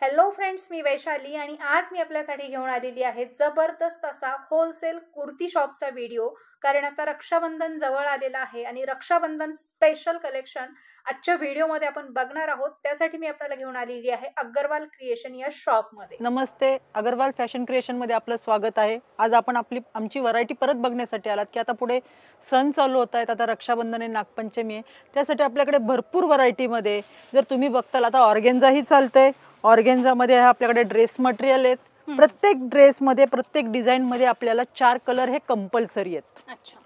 Hello friends, मी वैशाली आणि आज मी आपल्यासाठी घेऊन आलेली आहे जबरदस्त असा होलसेल कुर्ती शॉपचा व्हिडिओ. कारण आता रक्षाबंधन जवळ आलेला आहे आणि रक्षाबंधन स्पेशल कलेक्शन आजच्या व्हिडिओमध्ये आपण बघणार आहोत. त्यासाठी मी आपल्याला घेऊन आलेली आहे अग्रवाल क्रिएशन या शॉपमध्ये. नमस्ते, अग्रवाल फॅशन क्रिएशन मध्ये आपलं स्वागत आहे. आज आपण आमची व्हरायटी परत बघण्यासाठी आलात की आता पुढे सण चालू होत आहेत. आता रक्षाबंधन आहे, नागपंचमी आहे, त्यासाठी आपल्याकडे भरपूर व्हरायटीमध्ये जर तुम्ही बघताल आता ऑर्गेन्झाही चालतंय. ऑर्गेन्झामध्ये आपल्याकडे ड्रेस मटेरियल आहेत. प्रत्येक ड्रेसमध्ये प्रत्येक डिझाईनमध्ये आपल्याला 4 कलर हे कंपल्सरी आहेत. अच्छा,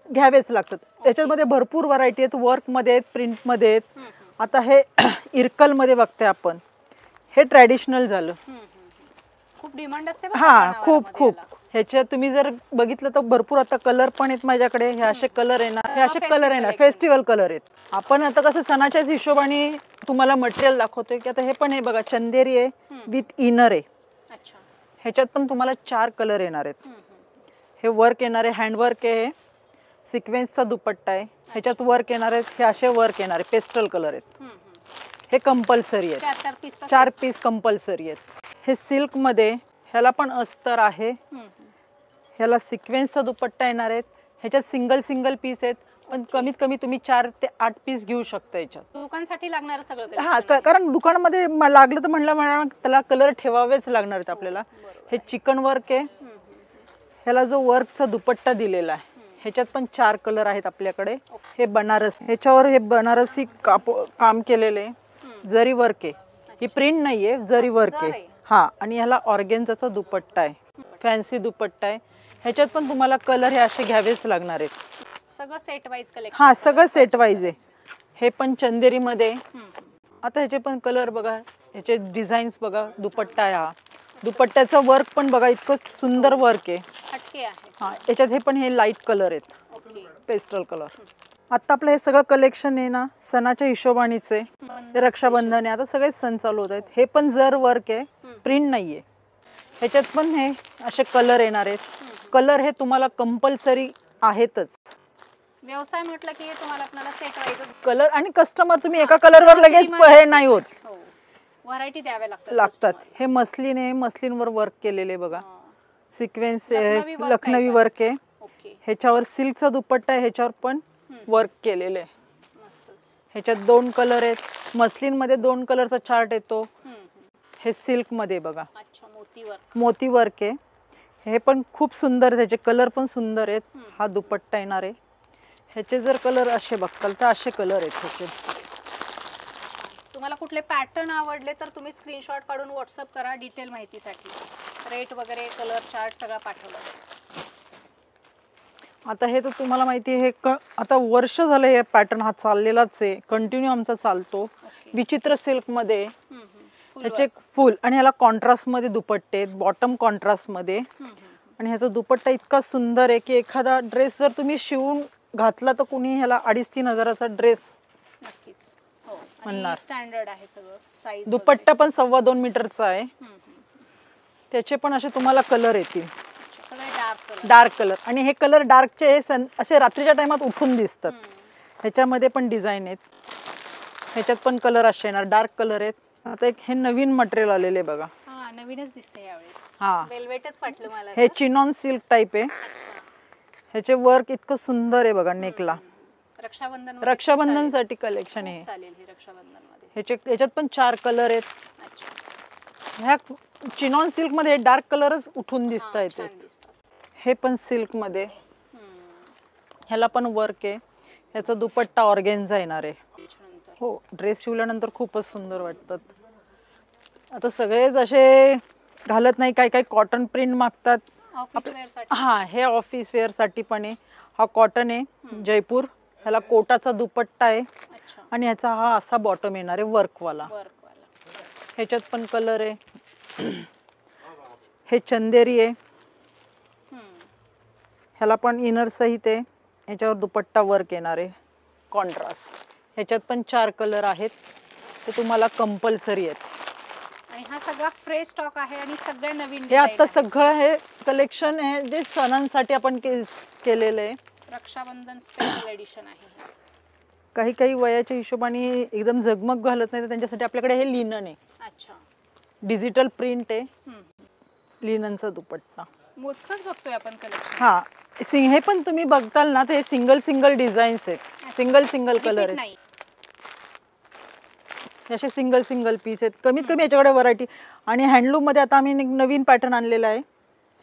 घ्यावेच लागतात. त्याच्यामध्ये भरपूर व्हरायटी आहेत, वर्कमध्ये आहेत, प्रिंटमध्ये आहेत. आता हे इरकलमध्ये बघते आपण, हे ट्रॅडिशनल झालं. खूप डिमांड असते. खूप ह्याच्यात तुम्ही जर बघितलं तर भरपूर आता कलर पण आहेत माझ्याकडे. हे असे कलर येणार, फेस्टिवल कलर आहेत. आपण आता कसं सणाच्याच हिशोबाने तुम्हाला मटेरियल दाखवतोय की आता हे पण हे बघा, चंदेरी आहे विथ इनर आहे. ह्याच्यात पण तुम्हाला 4 कलर येणार आहेत. हे वर्क येणार आहे, हँडवर्क आहे, सिक्वेन्सचा दुपट्टा आहे. ह्याच्यात वर्क येणार आहेत, हे असे वर्क येणार आहे, पेस्टल कलर आहेत. हे कंपल्सरी आहेत, 4 पीस कंपल्सरी आहेत. हे सिल्क मध्ये, ह्याला पण अस्तर आहे, ह्याला सिक्वेन्सचा दुपट्टा येणार आहेत. ह्याच्यात सिंगल पीस आहेत, पण कमीत कमी तुम्ही 4 ते 8 पीस घेऊ शकता याच्यात. दुकानासाठी लागणार सगळं. हा, कारण दुकानामध्ये लागलं तर म्हणलं त्याला कलर ठेवावेच लागणार आहेत आपल्याला. हे चिकन वर्क आहे, ह्याला जो वर्कचा दुपट्टा दिलेला आहे, ह्याच्यात पण 4 कलर आहेत आपल्याकडे. हे बनारस, ह्याच्यावर हे बनारसी काम केलेले जरी वर्क आहे. ही प्रिंट नाहीये, जरी वर्क आहे. हा, आणि ह्याला ऑर्गेन्झाचा दुपट्टा आहे, फॅन्सी दुपट्टा आहे. ह्याच्यात पण तुम्हाला कलर हे असे घ्यावेच लागणार आहेत. सगळं सेट वाईज कलेक्शन. हा, सगळं सेट वाईज आहे. हे पण चंदेरी मध्ये. आता ह्याचे पण कलर बघा, ह्याचे डिझाईन्स बघा, दुपट्टा आहे. हा दुपट्ट्याचा वर्क पण बघा, इतकं सुंदर वर्क आहे. हा, याच्यात हे पण हे लाईट कलर आहेत, पेस्टल कलर. आता आपलं हे सगळं कलेक्शन आहे ना सणाच्या हिशोबानेच आहे. रक्षाबंधन आहे, आता सगळे सण चालू होत आहेत. हे पण जर वर्क आहे, प्रिंट नाहीये. ह्याच्यात पण हे असे कलर येणार आहेत. कलर हे तुम्हाला कंपल्सरी आहेतच. व्यवसाय म्हटलं की तुम्हाला आपल्याला सेट वाईज कलर आणि कस्टमर तुम्ही एका कलरवर लगेच हे नाही होत, व्हरायटी द्यावे लागतात. हे मस्लिन आहे, मस्लिनवर वर्क केलेले बघा, सिक्वेन्स लखनवी वर्क आहे. ह्याच्यावर सिल्कचा दुपट्टा आहे, ह्याच्यावर पण वर्क केलेले आहे. ह्याच्यात 2 कलर आहेत. मस्लिन मध्ये 2 कलरचा चार्ट येतो. हे सिल्क मध्ये बघा, मोती वर्क आहे. हे पण खूप सुंदर, त्याचे कलर पण सुंदर आहेत. हा दुपट्टा येणार आहे. ह्याचे जर कलर असे बघताल तर असे कलर आहेत ह्याचे. तुम्हाला कुठले पॅटर्न आवडले तर तुम्ही स्क्रीनशॉट काढून व्हॉट्सअप करा डिटेल माहितीसाठी. रेट वगैरे, कलर चार्ट सगळं पाठवलं. आता हे तर तुम्हाला माहिती आहे, आता वर्ष झालं हे पॅटर्न हा चाललेलाच आहे, कंटिन्यू आमचा चालतो. विचित्र सिल्क मध्ये ह्याचे फुल, आणि ह्याला कॉन्ट्रास्ट मध्ये दुपट्टे आहेत, बॉटम कॉन्ट्रास्ट मध्ये. आणि ह्याचा दुपट्टा इतका सुंदर आहे की एखादा ड्रेस जर तुम्ही शिवून घातला तर कुणी ह्याला 2,500-3,000 हजाराचा ड्रेस नक्कीच म्हणणार. स्टँडर्ड आहे सगळं. साईज दुपट्टा पण 2.25 मीटरचा आहे. त्याचे पण असे तुम्हाला कलर येतील, डार्क कलर. आणि हे कलर डार्कचे असे रात्रीच्या टाइमात उठून दिसतात. ह्याच्यामध्ये पण डिझाईन आहेत. ह्याच्यात पण कलर असे येणार, डार्क कलर आहेत. आता एक हे नवीन मटेरियल आलेले बघा, नवीनच दिसते यावेळेस. हा, वेलवेटच वाटलं मला. हे चिनॉन सिल्क टाइप आहे. ह्याचे वर्क इतकं सुंदर आहे बघा नेकला. रक्षाबंधनसाठी कलेक्शन आहे. ह्याच्यात पण 4 कलर आहेत. ह्या चिनॉन सिल्क मध्ये डार्क कलरच उठून दिसत आहेत. हे पण सिल्क मध्ये, ह्याला पण वर्क आहे. ह्याचा दुपट्टा ऑर्गेन्झा येणार आहे. हो, ड्रेस शिवल्यानंतर खूपच सुंदर वाटतात. आता सगळेच असे घालत नाही, काही कॉटन प्रिंट मागतात. हा, हे ऑफिस वेअर साठी पण आहे. हा कॉटन आहे, जयपूर. ह्याला कोटाचा दुपट्टा आहे आणि ह्याचा हा असा बॉटम येणार आहे वर्कवाला. ह्याच्यात पण कलर आहे. हे चंदेरी आहे, ह्याला पण इनर सहित आहे. ह्याच्यावर दुपट्टा वर्क येणार आहे, कॉन्ट्रास्ट. ह्याच्यात पण 4 कलर आहेत, ते तुम्हाला कंपल्सरी आहेत. आणि हा सगळा फ्रेश स्टॉक आहे आणि सगळे नवीन. हे आता सगळं हे कलेक्शन आहे जे सणांसाठी आपण केलेलं आहे. रक्षाबंधन स्पेशल एडिशन आहे. काही वयाच्या हिशोबाने एकदम झगमग घालत नाही, तर त्यांच्यासाठी आपल्याकडे हे लिनन आहे. अच्छा, डिजिटल प्रिंट आहे, लिननचा दुपट्टा. मोजकाच बघतोय आपण कलेक्शन. हा हे पण तुम्ही बघताल ना, ते सिंगल सिंगल डिझाईन्स आहेत, सिंगल कलर आहेत, असे सिंगल पीस आहेत. कमीत कमी याच्याकडे व्हरायटी. आणि हँडलूम मध्ये आता आम्ही नवीन पॅटर्न आणलेला आहे.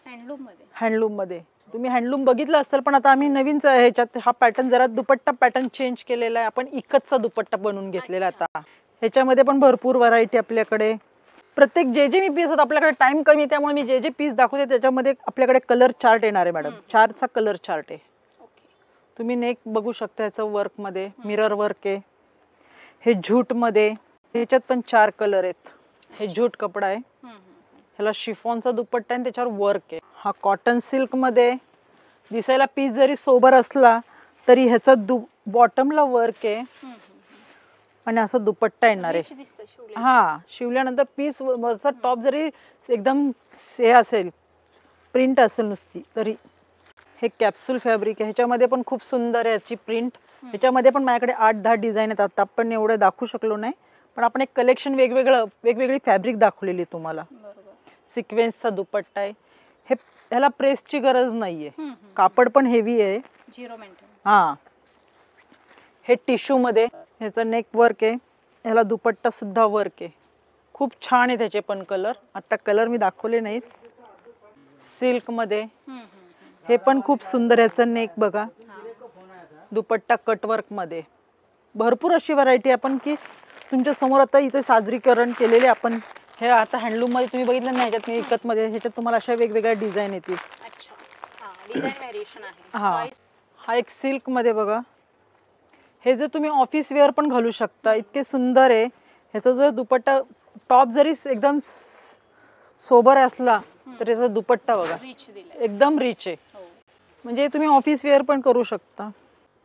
हँडलूम मध्ये तुम्ही हँडलूम बघितलं असेल, पण आता आम्ही नवीन ह्याच्यात हा पॅटर्न जरा दुपट्टा पॅटर्न चेंज केलेला आहे. आपण इकतचा दुपट्टा बनवून घेतलेला आता. ह्याच्यामध्ये पण भरपूर व्हरायटी आपल्याकडे. प्रत्येक जे मी पीस होत, आपल्याकडे टाइम कमी त्यामुळे मी जे पीस दाखवते त्याच्यामध्ये आपल्याकडे कलर चार्ट येणार आहे मॅडम. 4चा कलर चार्ट आहे. तुम्ही नेक बघू शकता, ह्याचं वर्क मध्ये मिरर वर्क आहे. हे झूट मध्ये, ह्याच्यात पण 4 कलर आहेत. हे झूट कपडा आहे, ह्याला शिफॉनचा दुपट्टा आहे, त्याच्यावर वर्क आहे. हा कॉटन सिल्क मध्ये दिसायला पीस जरी सोबर असला तरी ह्याचा बॉटमला वर्क आहे आणि असं दुपट्टा येणार आहे. हा शिवल्यानंतर पीस टॉप जरी एकदम हे असेल, प्रिंट असेल नुसती तरी. हे कॅप्सूल फॅब्रिक आहे, ह्याच्यामध्ये पण खूप सुंदर आहे याची प्रिंट. ह्याच्यामध्ये पण माझ्याकडे 8-10 डिझाईन आहेत. आता आपण एवढं दाखवू शकलो नाही, पण आपण एक कलेक्शन वेगवेगळी फॅब्रिक दाखवलेली तुम्हाला. सिक्वेन्सचा दुपट्टा आहे. ह्याला प्रेसची गरज नाहीये, कापड पण हेवी आहे. हा हे टिश्यू मध्ये, ह्याचं नेक वर्क आहे, ह्याला दुपट्टा सुद्धा वर्क आहे. खूप छान आहे त्याचे पण कलर. आता कलर मी दाखवले नाहीत. सिल्क मध्ये हे पण खूप सुंदर, ह्याचं नेक बघा, दुपट्टा कटवर्क मध्ये. भरपूर अशी व्हरायटी आपण की तुमच्या समोर आता इथे सादरीकरण केलेले आपण. हे आता हँडलूम मध्ये तुम्ही बघितलं ना, ह्याच्यात इकत मध्ये ह्याच्यात तुम्हाला अशा वेगवेगळ्या डिझाईन येतील. हा एक सिल्क मध्ये बघा, हे जर तुम्ही ऑफिस वेअर पण घालू शकता, इतके सुंदर आहे. ह्याचा जर दुपट्टा टॉप जरी एकदम सोबर असला तर याचा दुपट्टा बघा एकदम रिच आहे. म्हणजे तुम्ही ऑफिस वेअर पण करू शकता.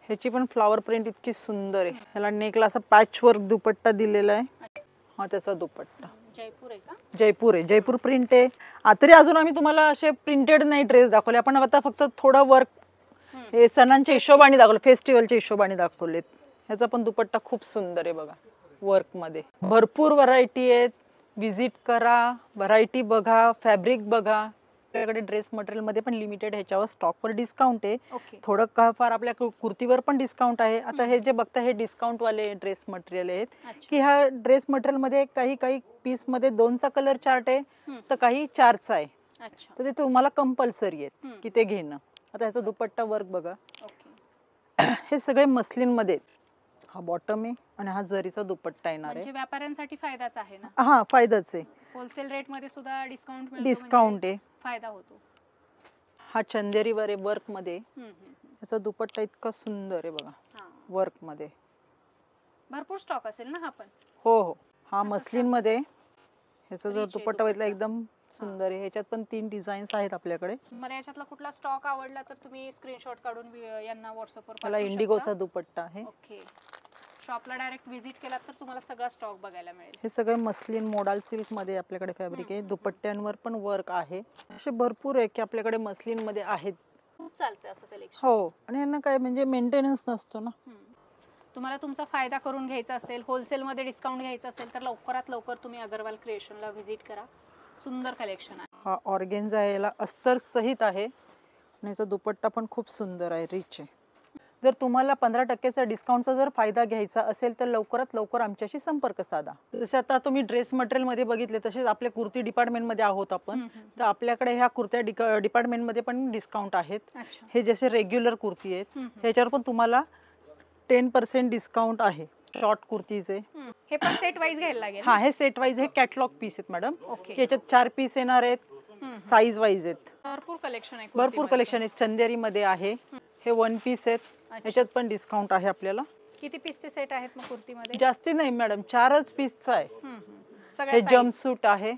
ह्याची पण फ्लॉवर प्रिंट इतकी सुंदर आहे. ह्याला नेकला असा पॅच वर्क दुपट्टा दिलेला आहे. हा त्याचा दुपट्टा जयपूर आहे, जयपूर प्रिंट आहे. तरी अजून आम्ही तुम्हाला असे प्रिंटेड नाही ड्रेस दाखवले, आपण आता फक्त थोडं वर्क हे सणांच्या हिशोबाने दाखवलं, फेस्टिवलच्या हिशोबाने दाखवलेत. ह्याचा पण दुपट्टा खूप सुंदर आहे बघा, वर्क मध्ये. भरपूर व्हरायटी आहेत, विजिट करा, व्हरायटी बघा, फॅब्रिक बघा. आपल्याकडे ड्रेस मटेरियल मध्ये पण लिमिटेड ह्याच्यावर स्टॉकवर डिस्काउंट आहे. थोडं का फार आपल्या कुर्तीवर पण डिस्काउंट आहे. आता हे जे बघता हे डिस्काउंट वाले ड्रेस मटेरियल आहेत की ह्या ड्रेस मटेरियल मध्ये काही पीस मध्ये 2चा कलर चार्ट आहे तर काही 4चा आहे. तर ते तुम्हाला कंपल्सरी आहे की ते घेणं. आता ह्याचा दुपट्टा वर्क बघा, हे सगळे मस्लिन मध्ये. हा बॉटम आहे आणि हा जरीचा दुपट्टा येणार आहे. व्यापाऱ्यांसाठी फायदाच आहे ना. हा फायदाच आहे. होलसेल रेट मध्ये सुद्धा डिस्काउंट आहे, फायदा होतो. हा चंदेरीवर आहे वर्क मध्ये. याचा दुपट्टा इतका सुंदर आहे बघा, वर्क मध्ये. भरपूर स्टॉक असेल ना हा पण. हो. हा मस्लिन मध्ये, ह्याचा जर दुपट्टा बघितला एकदम सुंदर आहे. ह्याच्यात पण 3 डिझाईन्स आहेत आपल्याकडे. मला याच्यातला कुठला स्टॉक आवडला तर तुम्ही स्क्रीनशॉट काढून यांना व्हॉट्सअप वर मला इंडिगोचा दुपट्टा आहे. ओके. शॉपला डायरेक्ट व्हिजिट केलात तर तुम्हाला सगळा स्टॉक बघायला मिळेल. हे सगळे मस्लिन मोडाल सिल्क मध्ये आपल्याकडे फॅब्रिक आहे. दुपट्ट्यांवर पण वर्क आहे. असे भरपूर आहे की आपल्याकडे मस्लिन मध्ये आहेत. खूप चालतं असं कलेक्शन. हो, आणि यांना काय म्हणजे मेंटेनन्स नसतो ना. तुम्हाला तुमचा फायदा करून घ्यायचा असेल, होलसेल मध्ये डिस्काउंट घ्यायचा असेल तर लवकरात लवकर तुम्ही अगरवाल क्रिएशनला व्हिजिट करा. सुंदर कलेक्शन आहे. हा ऑर्गेन्झा आहे, याला अस्तर सहित आहे आणि याचा दुपट्टा पण खूप सुंदर आहे, रिच आहे. जर तुम्हाला 15% डिस्काउंटचा जर फायदा घ्यायचा असेल तर लवकरात लवकर आमच्याशी संपर्क साधा. जसे आता तुम्ही ड्रेस मटेरियल मध्ये बघितले तसेच आपल्या कुर्ती डिपार्टमेंट मध्ये आहोत आपण. तर आपल्याकडे ह्या कुर्त्या डिपार्टमेंट मध्ये पण डिस्काउंट आहेत. हे जसे रेग्युलर कुर्ती आहेत ह्याच्यावर पण तुम्हाला 10% डिस्काउंट आहे. शॉर्ट कुर्तीचे हे पण सेट वाईज घ्यायला लागेल. हा, हे सेट वाईज, हे कॅटलॉग पीस आहेत मॅडम. याच्यात 4 पीस येणार आहेत, साईज वाईज आहेत. भरपूर कलेक्शन आहे. भरपूर कलेक्शन आहे. चंदेरी मध्ये आहे, हे 1 पीस आहेत. याच्यात पण डिस्काउंट आहे आपल्याला. किती पीसचे सेट आहेत मग कुर्तीमध्ये? जास्ती नाही मॅडम, 4च पीसचा आहे. हे जम्पसूट आहे.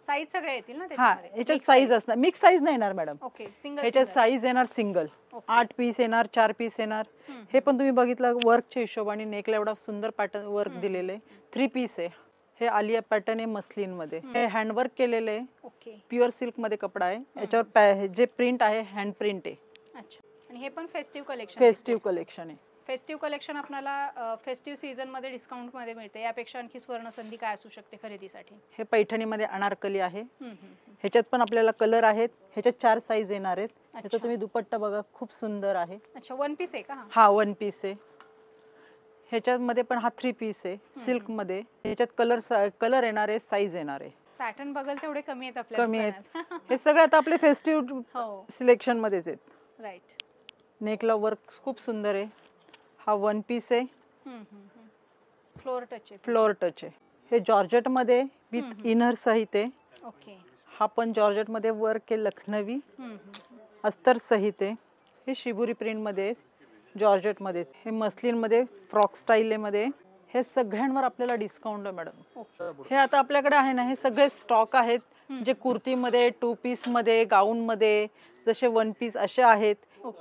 साईज सगळे येतील ना हा, याच्यात साईज असणार, मिक्स साईज नाही येणार मॅडम. ओके. सिंगल याच्यात साईज येणार सिंगल. 8 पीस येणार, 4 पीस येणार. हे पण तुम्ही बघितलं वर्कच्या हिशोबाने नेकला एवढा सुंदर पॅटर्न वर्क दिलेलं आहे. 3 पीस आहे. हे आलिया पॅटर्न आहे मस्लिन मध्ये. हे हँडवर्क केलेलं आहे. ओके. प्युअर सिल्क मध्ये कपडा आहे. याच्यावर जे प्रिंट आहे हँड प्रिंट आहे. अच्छा. आणि हे पण फेस्टिव्ह कलेक्शन. फेस्टिव्ह कलेक्शन आहे. फेस्टिव्ह कलेक्शन आपल्याला फेस्टिव्ह सीझन मध्ये डिस्काउंट मध्ये मिळते, यापेक्षा आणखी सुवर्ण संधी काय असू शकते खरेदीसाठी? हे पैठणीमध्ये अनारकली आहे. ह्याच्यात पण आपल्याला कलर आहेत. ह्याच्यात 4 साईज येणार आहेत. ह्याचा तुम्ही दुपट्टा बघा, खूप सुंदर आहे. अच्छा, 1 पीस आहे का? हा 1 पीस आहे. ह्याच्यामध्ये पण हा 3 पीस आहे सिल्क मध्ये. ह्याच्यात कलर येणार आहे, साईज येणार आहे. पॅटर्न बघल तेवढे कमी आहेत आपल्याला. कमी आहेत. हे सगळे आता आपले फेस्टिव्ह हो, सिलेक्शन मध्येच आहेत. राईट. नेकला वर्क खूप सुंदर आहे. हा 1 पीस आहे. फ्लोर टच आहे. फ्लोर टच आहे. हे जॉर्जेट मध्ये विथ इनर सहित आहे. ओके. हा पण जॉर्जेट मध्ये वर्क आहे, लखनवी अस्तर सहित आहे. हे शिबुरी प्रिंट मध्ये, जॉर्जेट मध्ये. हे मस्लिन मध्ये फ्रॉक स्टाईल मध्ये. हे सगळ्यांवर आपल्याला डिस्काउंट आहे मॅडम. हे आता आपल्याकडे आहे ना, हे सगळे स्टॉक आहेत जे कुर्तीमध्ये, 2 पीस मध्ये, गाऊन मध्ये, जसे 1 पीस असे आहेत.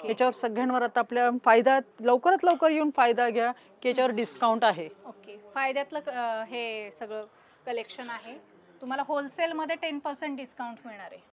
याच्यावर सगळ्यांवर आता आपल्या फायदा, लवकरात लवकर येऊन फायदा घ्या की याच्यावर डिस्काउंट आहे. ओके, फायद्यातलं हे सगळं कलेक्शन आहे. तुम्हाला होलसेल मध्ये 10% डिस्काउंट मिळणार आहे.